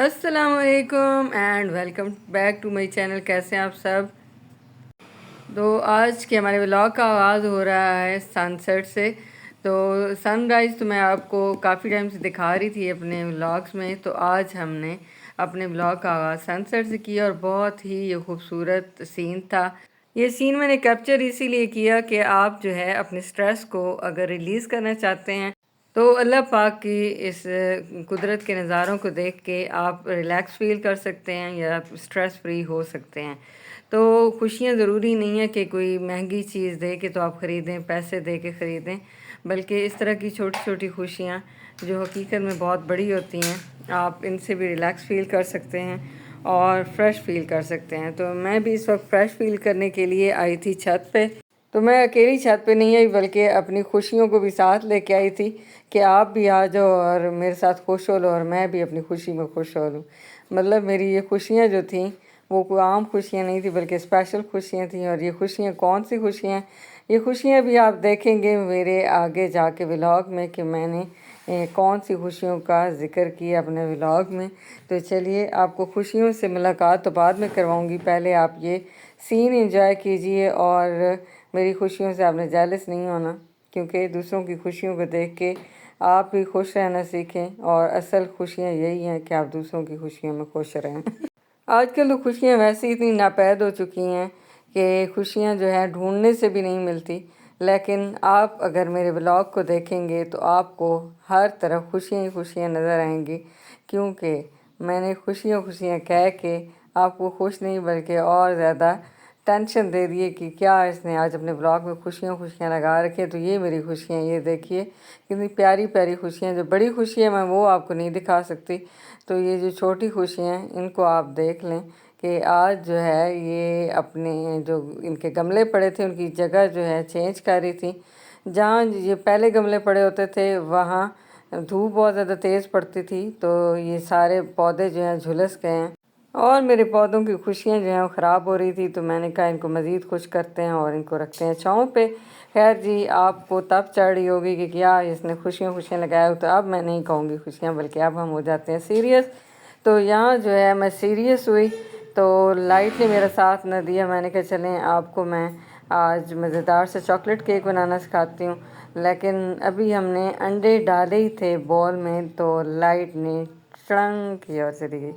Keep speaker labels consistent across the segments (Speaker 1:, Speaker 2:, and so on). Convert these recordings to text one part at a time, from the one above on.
Speaker 1: السلام علیکم and welcome back to my channel. کیسے ہیں آپ سب؟ تو آج کے ہمارے ولاگ کا آغاز ہو رہا ہے سن سیٹ سے. تو سن رائز تو میں آپ کو کافی ٹائم سے دکھا رہی تھی اپنے ولاگس میں. تو آج ہم نے اپنے ولاگ کا آغاز سن سیٹ سے کیا اور بہت ہی یہ خوبصورت سین تھا. یہ سین میں نے کیپچر اسی لیے کیا کہ آپ جو ہے اپنے سٹریس کو اگر ریلیز کرنا چاہتے ہیں تو اللہ پاک کی اس قدرت کے نظاروں کو دیکھ کے آپ ریلیکس فیل کر سکتے ہیں یا سٹریس فری ہو سکتے ہیں. تو خوشیاں ضروری نہیں ہے کہ کوئی مہنگی چیز دے کے تو آپ خریدیں، پیسے دے کے خریدیں، بلکہ اس طرح کی چھوٹی چھوٹی خوشیاں جو حقیقت میں بہت بڑی ہوتی ہیں، آپ ان سے بھی ریلیکس فیل کر سکتے ہیں اور فریش فیل کر سکتے ہیں. تو میں بھی اس وقت فریش فیل کرنے کے لیے آئی تھی چھت پہ. تو میں اکیلی چھت پہ نہیں آئی بلکہ اپنی خوشیوں کو بھی ساتھ لے کے آئی تھی کہ آپ بھی آ جاؤ اور میرے ساتھ خوش ہو لو اور میں بھی اپنی خوشی میں خوش ہو لوں. مطلب میری یہ خوشیاں جو تھیں وہ کوئی عام خوشیاں نہیں تھیں بلکہ اسپیشل خوشیاں تھیں. اور یہ خوشیاں کون سی خوشیاں ہیں، یہ خوشیاں بھی آپ دیکھیں گے میرے آگے جا کے ولاگ میں کہ میں نے کون سی خوشیوں کا ذکر کیا اپنے ولاگ میں. تو چلیے آپ کو خوشیوں سے ملاقات تو بعد میں کرواؤں گی، پہلے آپ یہ سین انجوائے کیجئے. اور میری خوشیوں سے آپ نے جیلس نہیں ہونا، کیونکہ دوسروں کی خوشیوں کو دیکھ کے آپ بھی خوش رہنا سیکھیں. اور اصل خوشیاں یہی ہیں کہ آپ دوسروں کی خوشیوں میں خوش رہیں. آج کل تو خوشیاں ویسے اتنی ناپید ہو چکی ہیں کہ خوشیاں جو ہیں ڈھونڈنے سے بھی نہیں ملتی. لیکن آپ اگر میرے ولاگ کو دیکھیں گے تو آپ کو ہر طرف خوشیاں ہی خوشیاں نظر آئیں گی، کیونکہ میں نے خوشیاں خوشیاں کہہ کے آپ کو خوش نہیں بلکہ اور زیادہ ٹینشن دے دیے کہ کیا اس نے آج اپنے ولاگ میں خوشیاں خوشیاں لگا رکھی ہیں. تو یہ میری خوشیاں، یہ دیکھیے کتنی پیاری پیاری خوشیاں. جو بڑی خوشی ہے میں وہ آپ کو نہیں دکھا سکتی، تو یہ جو چھوٹی خوشیاں ہیں ان کو آپ دیکھ لیں کہ آج جو ہے یہ اپنے جو ان کے گملے پڑے تھے ان کی جگہ جو ہے چینج کر رہی تھی. جہاں یہ پہلے گملے پڑے ہوتے تھے وہاں دھوپ بہت زیادہ تیز پڑتی تھی، تو یہ سارے پودے جو ہیں جھلس گئے ہیں اور میرے پودوں کی خوشیاں جو ہیں وہ خراب ہو رہی تھی. تو میں نے کہا ان کو مزید خوش کرتے ہیں اور ان کو رکھتے ہیں چھاؤں پہ. خیر جی، آپ کو تب چڑھ رہی ہوگی کہ کیا اس نے خوشیاں خوشیاں لگایا ہو. تو اب میں نہیں کہوں گی خوشیاں بلکہ اب ہم ہو جاتے ہیں سیریس. تو یہاں جو ہے میں سیریس ہوئی تو لائٹ نے میرا ساتھ نہ دیا. میں نے کہا چلیں آپ کو میں آج مزیدار سے چاکلیٹ کیک بنانا سکھاتی ہوں. لیکن ابھی ہم نے انڈے ڈالے ہی تھے بول میں تو لائٹ نے ٹرنگ کی اور چلی گئی.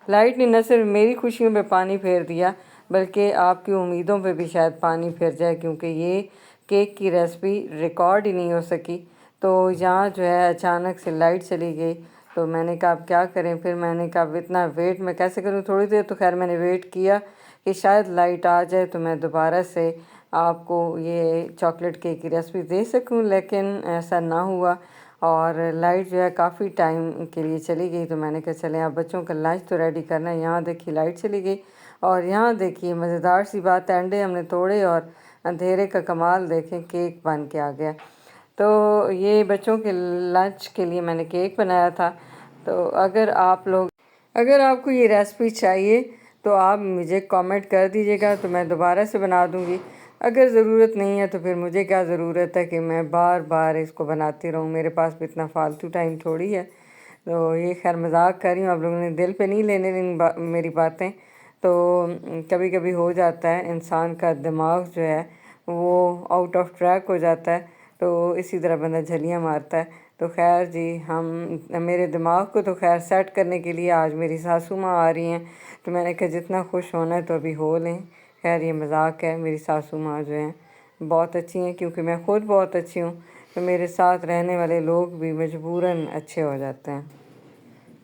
Speaker 1: لائٹ نے نہ صرف میری خوشیوں پہ پانی پھیر دیا بلکہ آپ کی امیدوں پہ بھی شاید پانی پھیر جائے، کیونکہ یہ کیک کی ریسپی ریکارڈ ہی نہیں ہو سکی. تو یہاں جو ہے اچانک سے لائٹ چلی گئی. تو میں نے کہا اب کیا کریں. پھر میں نے کہا اب اتنا ویٹ میں کیسے کروں. تھوڑی دیر تو خیر میں نے ویٹ کیا کہ شاید لائٹ آ جائے تو میں دوبارہ سے آپ کو یہ چاکلیٹ کیک کی ریسپی دے سکوں، لیکن ایسا نہ ہوا اور لائٹ جو ہے کافی ٹائم کے لیے چلی گئی. تو میں نے کہا چلیں اب بچوں کا لنچ تو ریڈی کرنا ہے. یہاں دیکھیے لائٹ چلی گئی اور یہاں دیکھیے مزیدار سی بات ہے، انڈے ہم نے توڑے اور اندھیرے کا کمال دیکھیں، کیک بن کے آ گیا. تو یہ بچوں کے لنچ کے لیے میں نے کیک بنایا تھا. تو اگر آپ کو یہ ریسپی چاہیے تو آپ مجھے کامنٹ کر دیجیے گا تو میں دوبارہ سے بنا دوں گی. اگر ضرورت نہیں ہے تو پھر مجھے کیا ضرورت ہے کہ میں بار بار اس کو بناتی رہوں. میرے پاس بھی اتنا فالتو ٹائم تھوڑی ہے. تو یہ خیر مذاق کر رہی ہوں، آپ لوگوں نے دل پہ نہیں لینے میری باتیں. تو کبھی کبھی ہو جاتا ہے انسان کا دماغ جو ہے وہ آؤٹ آف ٹریک ہو جاتا ہے، تو اسی طرح بندہ جھلیاں مارتا ہے. تو خیر جی، میرے دماغ کو تو خیر سیٹ کرنے کے لیے آج میری ساسو ماں آ رہی ہیں. تو میں نے کہا جتنا خوش ہونا ہے تو ابھی ہو لیں. خیر یہ مذاق ہے. میری ساسو ماں جو ہیں بہت اچھی ہیں، کیونکہ میں خود بہت اچھی ہوں تو میرے ساتھ رہنے والے لوگ بھی مجبوراً اچھے ہو جاتے ہیں.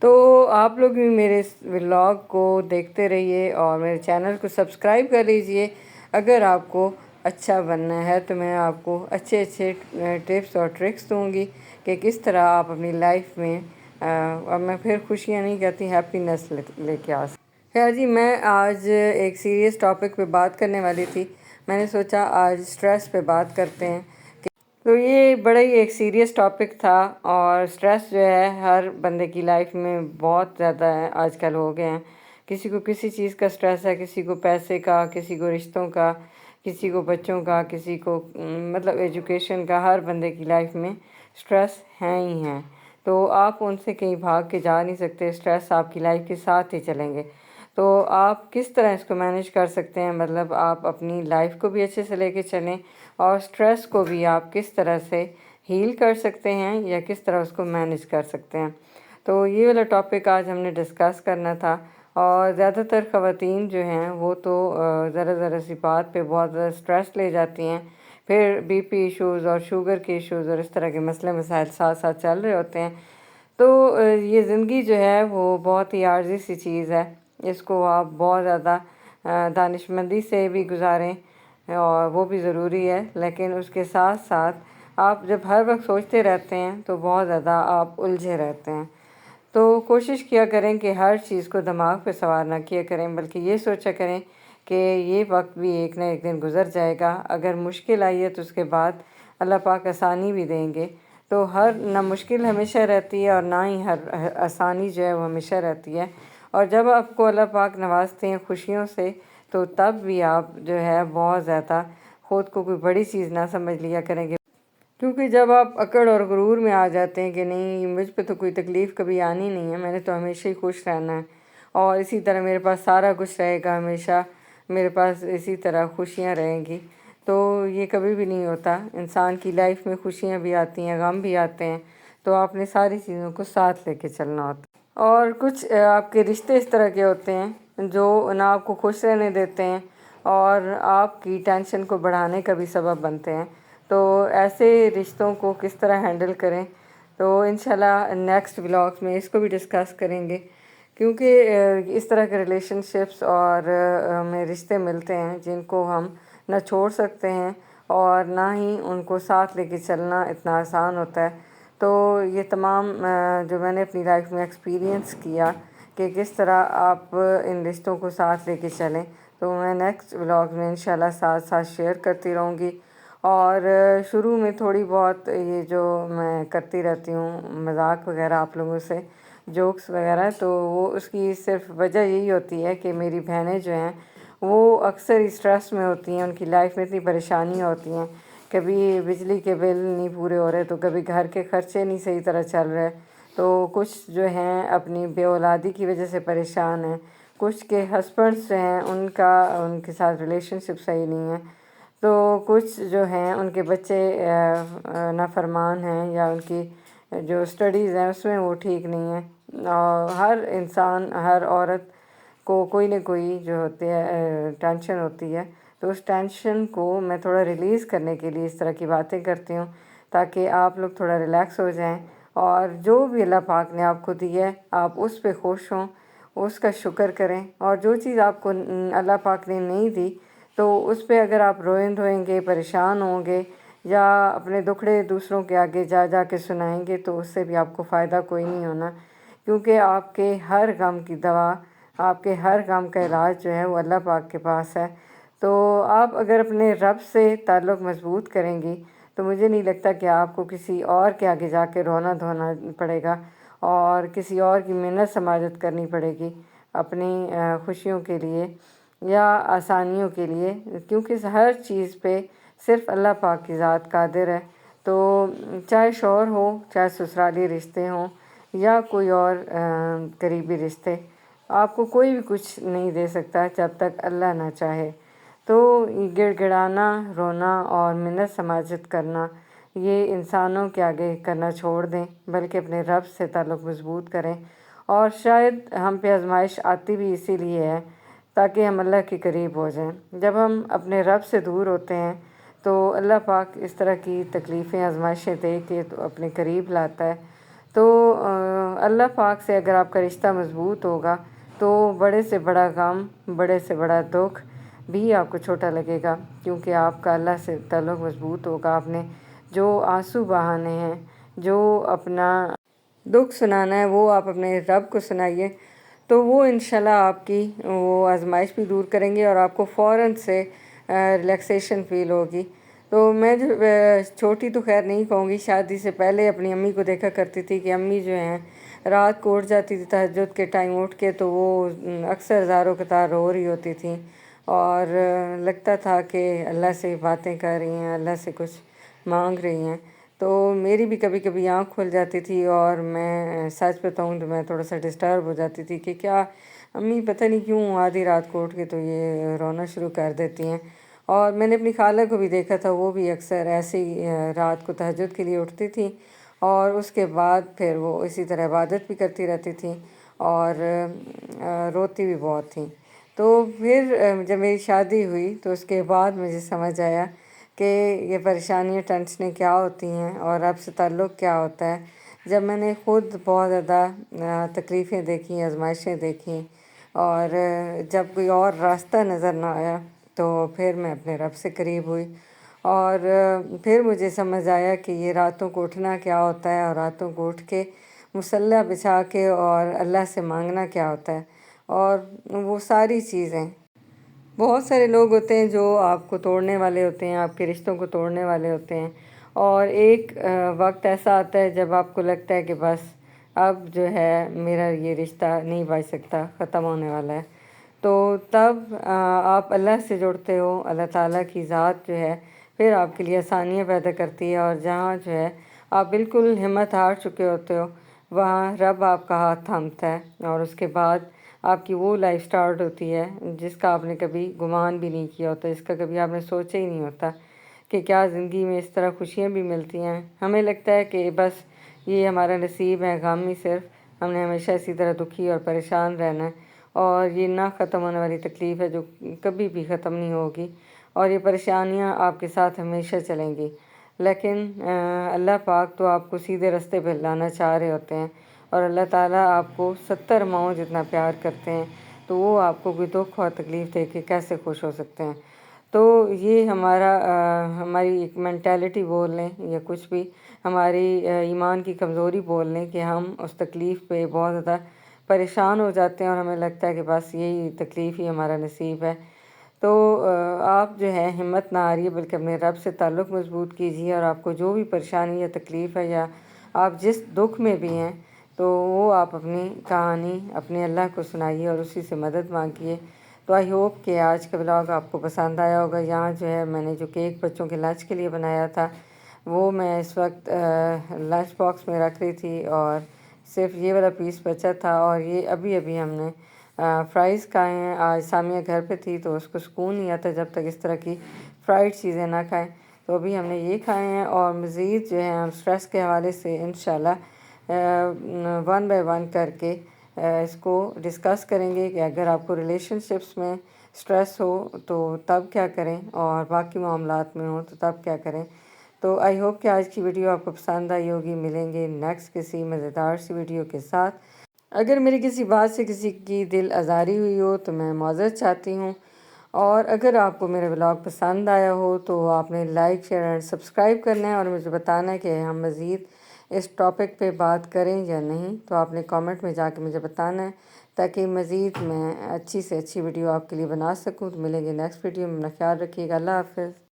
Speaker 1: تو آپ لوگ بھی میرے اس ولاگ کو دیکھتے رہیے اور میرے چینل کو سبسکرائب کر لیجئے. اگر آپ کو اچھا بننا ہے تو میں آپ کو اچھے اچھے ٹپس اور ٹرکس دوں گی کہ کس طرح آپ اپنی لائف میں اور میں پھر خوشیاں نہیں کہتی، ہیپینس لے کے آ سکتے. خیر جی، میں آج ایک سیریس ٹاپک پہ بات کرنے والی تھی. میں نے سوچا آج سٹریس پہ بات کرتے ہیں. تو یہ بڑا ہی ایک سیریس ٹاپک تھا اور سٹریس جو ہے ہر بندے کی لائف میں بہت زیادہ آج کل ہو گئے ہیں. کسی کو کسی چیز کا سٹریس ہے، کسی کو پیسے کا، کسی کو رشتوں کا، کسی کو بچوں کا، کسی کو مطلب ایجوکیشن کا. ہر بندے کی لائف میں سٹریس ہیں ہی ہیں. تو آپ ان سے کہیں بھاگ کے جا نہیں سکتے، اسٹریس آپ کی لائف کے ساتھ ہی چلیں گے۔ تو آپ کس طرح اس کو مینیج کر سکتے ہیں، مطلب آپ اپنی لائف کو بھی اچھے سے لے کے چلیں اور اسٹریس کو بھی آپ کس طرح سے ہیل کر سکتے ہیں یا کس طرح اس کو مینیج کر سکتے ہیں۔ تو یہ والا ٹاپک آج ہم نے ڈسکس کرنا تھا، اور زیادہ تر خواتین جو ہیں وہ تو ذرا ذرا سی بات پہ بہت زیادہ اسٹریس لے جاتی ہیں، پھر بی پی ایشوز اور شوگر کے ایشوز اور اس طرح کے مسئلے مسائل ساتھ ساتھ چل رہے ہوتے ہیں۔ تو یہ زندگی جو ہے وہ بہت ہی عارضی سی چیز ہے، اس کو آپ بہت زیادہ دانش مندی سے بھی گزاریں، اور وہ بھی ضروری ہے، لیکن اس کے ساتھ ساتھ آپ جب ہر وقت سوچتے رہتے ہیں تو بہت زیادہ آپ الجھے رہتے ہیں۔ تو کوشش کیا کریں کہ ہر چیز کو دماغ پہ سوار نہ کیا کریں، بلکہ یہ سوچا کریں کہ یہ وقت بھی ایک نہ ایک دن گزر جائے گا۔ اگر مشکل آئی ہے تو اس کے بعد اللہ پاک آسانی بھی دیں گے۔ تو نہ مشکل ہمیشہ رہتی ہے اور نہ ہی ہر آسانی جو ہے وہ ہمیشہ رہتی ہے، اور جب آپ کو اللہ پاک نوازتے ہیں خوشیوں سے تو تب بھی آپ جو ہے بہت زیادہ خود کو کوئی بڑی چیز نہ سمجھ لیا کریں گے، کیونکہ جب آپ اکڑ اور غرور میں آ جاتے ہیں کہ نہیں مجھ پہ تو کوئی تکلیف کبھی آنی نہیں ہے، میں نے تو ہمیشہ ہی خوش رہنا ہے اور اسی طرح میرے پاس سارا کچھ رہے گا، ہمیشہ میرے پاس اسی طرح خوشیاں رہیں گی، تو یہ کبھی بھی نہیں ہوتا۔ انسان کی لائف میں خوشیاں بھی آتی ہیں، غم بھی آتے ہیں، تو آپ نے ساری چیزوں کو ساتھ لے کے چلنا ہوتا ہے۔ اور کچھ آپ کے رشتے اس طرح کے ہوتے ہیں جو نہ آپ کو خوش رہنے دیتے ہیں اور آپ کی ٹینشن کو بڑھانے کا بھی سبب بنتے ہیں۔ تو ایسے رشتوں کو کس طرح ہینڈل کریں، تو انشاءاللہ نیکسٹ ولاگس میں اس کو بھی ڈسکس کریں گے، کیونکہ اس طرح کے ریلیشن شپس اور ہمیں رشتے ملتے ہیں جن کو ہم نہ چھوڑ سکتے ہیں اور نہ ہی ان کو ساتھ لے کے چلنا اتنا آسان ہوتا ہے۔ تو یہ تمام جو میں نے اپنی لائف میں ایکسپیرینس کیا کہ کس طرح آپ ان رشتوں کو ساتھ لے کے چلیں، تو میں نیکسٹ ولاگ میں انشاءاللہ ساتھ ساتھ شیئر کرتی رہوں گی۔ اور شروع میں تھوڑی بہت یہ جو میں کرتی رہتی ہوں مذاق وغیرہ آپ لوگوں سے، جوکس وغیرہ، تو وہ اس کی صرف وجہ یہی ہوتی ہے کہ میری بہنیں جو ہیں وہ اکثر اسٹریس میں ہوتی ہیں، ان کی لائف میں اتنی پریشانیاں ہوتی ہیں، کبھی بجلی کے بل نہیں پورے ہو رہے تو کبھی گھر کے خرچے نہیں صحیح طرح چل رہے، تو کچھ جو ہیں اپنی بے اولادی کی وجہ سے پریشان ہیں، کچھ کے ہسبینڈس جو ہیں ان کے ساتھ ریلیشن شپ صحیح نہیں ہے، تو کچھ جو ہیں ان کے بچے نافرمان ہیں یا ان کی جو اسٹڈیز ہیں اس میں وہ ٹھیک نہیں ہیں، اور ہر انسان ہر عورت کو کوئی نہ کوئی جو ہوتی ہے ٹینشن ہوتی ہے، تو اس ٹینشن کو میں تھوڑا ریلیز کرنے کے لیے اس طرح کی باتیں کرتی ہوں تاکہ آپ لوگ تھوڑا ریلیکس ہو جائیں، اور جو بھی اللہ پاک نے آپ کو دی ہے آپ اس پہ خوش ہوں، اس کا شکر کریں، اور جو چیز آپ کو اللہ پاک نے نہیں دی تو اس پہ اگر آپ روئیں دھوئیں گے، پریشان ہوں گے یا اپنے دکھڑے دوسروں کے آگے جا جا کے سنائیں گے تو اس سے بھی آپ کو فائدہ کوئی نہیں ہونا، کیونکہ آپ کے ہر غم کی دوا، آپ کے ہر غم کا علاج جو ہے وہ اللہ پاک کے پاس ہے۔ تو آپ اگر اپنے رب سے تعلق مضبوط کریں گی تو مجھے نہیں لگتا کہ آپ کو کسی اور کے آگے جا کے رونا دھونا پڑے گا اور کسی اور کی منت سماجت کرنی پڑے گی اپنی خوشیوں کے لیے یا آسانیوں کے لیے، کیونکہ ہر چیز پہ صرف اللہ پاک کی ذات قادر ہے۔ تو چاہے شوہر ہو، چاہے سسرالی رشتے ہوں یا کوئی اور قریبی رشتے، آپ کو کوئی بھی کچھ نہیں دے سکتا جب تک اللہ نہ چاہے۔ تو گڑ گڑانا، رونا اور منت سماجت کرنا یہ انسانوں کے آگے کرنا چھوڑ دیں، بلکہ اپنے رب سے تعلق مضبوط کریں، اور شاید ہم پہ آزمائش آتی بھی اسی لیے ہے تاکہ ہم اللہ کے قریب ہو جائیں۔ جب ہم اپنے رب سے دور ہوتے ہیں تو اللہ پاک اس طرح کی تکلیفیں آزمائشیں دے کے تو اپنے قریب لاتا ہے۔ تو اللہ پاک سے اگر آپ کا رشتہ مضبوط ہوگا تو بڑے سے بڑا غم، بڑے سے بڑا دکھ بھی آپ کو چھوٹا لگے گا، کیونکہ آپ کا اللہ سے تعلق مضبوط ہوگا۔ آپ نے جو آنسو بہانے ہیں، جو اپنا دکھ سنانا ہے، وہ آپ اپنے رب کو سنائیے، تو وہ انشاءاللہ آپ کی وہ آزمائش بھی دور کریں گے اور آپ کو فوراً سے ریلیکسیشن فیل ہوگی۔ تو میں جو چھوٹی تو خیر نہیں کہوں گی، شادی سے پہلے اپنی امی کو دیکھا کرتی تھی کہ امی جو ہیں رات کو اٹھ جاتی تھی تہجد کے ٹائم اٹھ کے، تو وہ اکثر زاروں قطار رو رہی ہوتی تھیں اور لگتا تھا کہ اللہ سے باتیں کر رہی ہیں، اللہ سے کچھ مانگ رہی ہیں۔ تو میری بھی کبھی کبھی آنکھ کھل جاتی تھی اور میں سچ بتاؤں تو میں تھوڑا سا ڈسٹرب ہو جاتی تھی کہ کیا امی پتہ نہیں کیوں آدھی رات کو اٹھ کے تو یہ رونا شروع کر دیتی ہیں۔ اور میں نے اپنی خالہ کو بھی دیکھا تھا، وہ بھی اکثر ایسے ہی رات کو تہجد کے لیے اٹھتی تھی اور اس کے بعد پھر وہ اسی طرح عبادت بھی کرتی رہتی تھی اور روتی بھی بہت تھیں۔ تو پھر جب میری شادی ہوئی تو اس کے بعد مجھے سمجھ آیا کہ یہ پریشانیاں ٹینشنیں کیا ہوتی ہیں اور رب سے تعلق کیا ہوتا ہے۔ جب میں نے خود بہت زیادہ تکلیفیں دیکھیں، آزمائشیں دیکھیں اور جب کوئی اور راستہ نظر نہ آیا تو پھر میں اپنے رب سے قریب ہوئی اور پھر مجھے سمجھ آیا کہ یہ راتوں کو اٹھنا کیا ہوتا ہے اور راتوں کو اٹھ کے مصلی بچھا کے اور اللہ سے مانگنا کیا ہوتا ہے اور وہ ساری چیزیں۔ بہت سارے لوگ ہوتے ہیں جو آپ کو توڑنے والے ہوتے ہیں، آپ کے رشتوں کو توڑنے والے ہوتے ہیں، اور ایک وقت ایسا آتا ہے جب آپ کو لگتا ہے کہ بس اب جو ہے میرا یہ رشتہ نہیں بچ سکتا، ختم ہونے والا ہے۔ تو تب آپ اللہ سے جڑتے ہو، اللہ تعالیٰ کی ذات جو ہے پھر آپ کے لیے آسانیاں پیدا کرتی ہے، اور جہاں جو ہے آپ بالکل ہمت ہار چکے ہوتے ہو وہاں رب آپ کا ہاتھ تھامتا ہے اور اس کے بعد آپ کی وہ لائف سٹارٹ ہوتی ہے جس کا آپ نے کبھی گمان بھی نہیں کیا ہوتا، جس کا کبھی آپ نے سوچا ہی نہیں ہوتا کہ کیا زندگی میں اس طرح خوشیاں بھی ملتی ہیں۔ ہمیں لگتا ہے کہ بس یہ ہمارا نصیب ہے، غم ہی صرف ہم نے ہمیشہ اسی طرح دکھی اور پریشان رہنا ہے، اور یہ نہ ختم ہونے والی تکلیف ہے جو کبھی بھی ختم نہیں ہوگی، اور یہ پریشانیاں آپ کے ساتھ ہمیشہ چلیں گی۔ لیکن اللہ پاک تو آپ کو سیدھے راستے پہ لانا چاہ رہے ہوتے ہیں، اور اللہ تعالیٰ آپ کو 70 ماؤں جتنا پیار کرتے ہیں، تو وہ آپ کو کوئی دکھ اور تکلیف دے کے کیسے خوش ہو سکتے ہیں۔ تو یہ ہماری ایک مینٹیلٹی بول لیں یا کچھ بھی، ہماری ایمان کی کمزوری بول لیں کہ ہم اس تکلیف پہ بہت زیادہ پریشان ہو جاتے ہیں اور ہمیں لگتا ہے کہ بس یہی تکلیف ہی ہمارا نصیب ہے۔ تو آپ جو ہے ہمت نہ ہاریے بلکہ اپنے رب سے تعلق مضبوط کیجیے، اور آپ کو جو بھی پریشانی یا تکلیف ہے یا آپ جس دکھ میں بھی ہیں تو وہ آپ اپنی کہانی اپنے اللہ کو سنائیے اور اسی سے مدد مانگیے۔ تو آئی ہوپ کہ آج کا ولاگ آپ کو پسند آیا ہوگا۔ یہاں جو ہے میں نے جو کیک بچوں کے لنچ کے لیے بنایا تھا وہ میں اس وقت لنچ باکس میں رکھ رہی تھی، اور صرف یہ والا پیس بچا تھا، اور یہ ابھی ہم نے فرائز کھائے ہیں۔ آج سامیہ گھر پہ تھی تو اس کو سکون نہیں آتا جب تک اس طرح کی فرائڈ چیزیں نہ کھائیں، تو ابھی ہم نے یہ کھائے ہیں، اور مزید جو ہے ہم سٹریس کے حوالے سے انشاءاللہ 1 بائی 1 کر کے اس کو ڈسکس کریں گے کہ اگر آپ کو ریلیشن شپس میں سٹریس ہو تو تب کیا کریں، اور باقی معاملات میں ہو تو تب کیا کریں۔ تو آئی ہوپ کہ آج کی ویڈیو آپ کو پسند آئی ہوگی۔ ملیں گے نیکسٹ کسی مزیدار سی ویڈیو کے ساتھ۔ اگر میری کسی بات سے کسی کی دل آزاری ہوئی ہو تو میں معذرت چاہتی ہوں، اور اگر آپ کو میرا ولاگ پسند آیا ہو تو آپ نے لائک، شیئر اینڈ سبسکرائب کرنا ہے، اور مجھے بتانا ہے کہ ہم مزید اس ٹاپک پہ بات کریں یا نہیں، تو آپ نے کامنٹ میں جا کے مجھے بتانا ہے تاکہ مزید میں اچھی سے اچھی ویڈیو آپ کے لیے بنا سکوں۔ تو ملیں گے نیکسٹ ویڈیو میں، اپنا خیال رکھیے گا۔ اللہ حافظ۔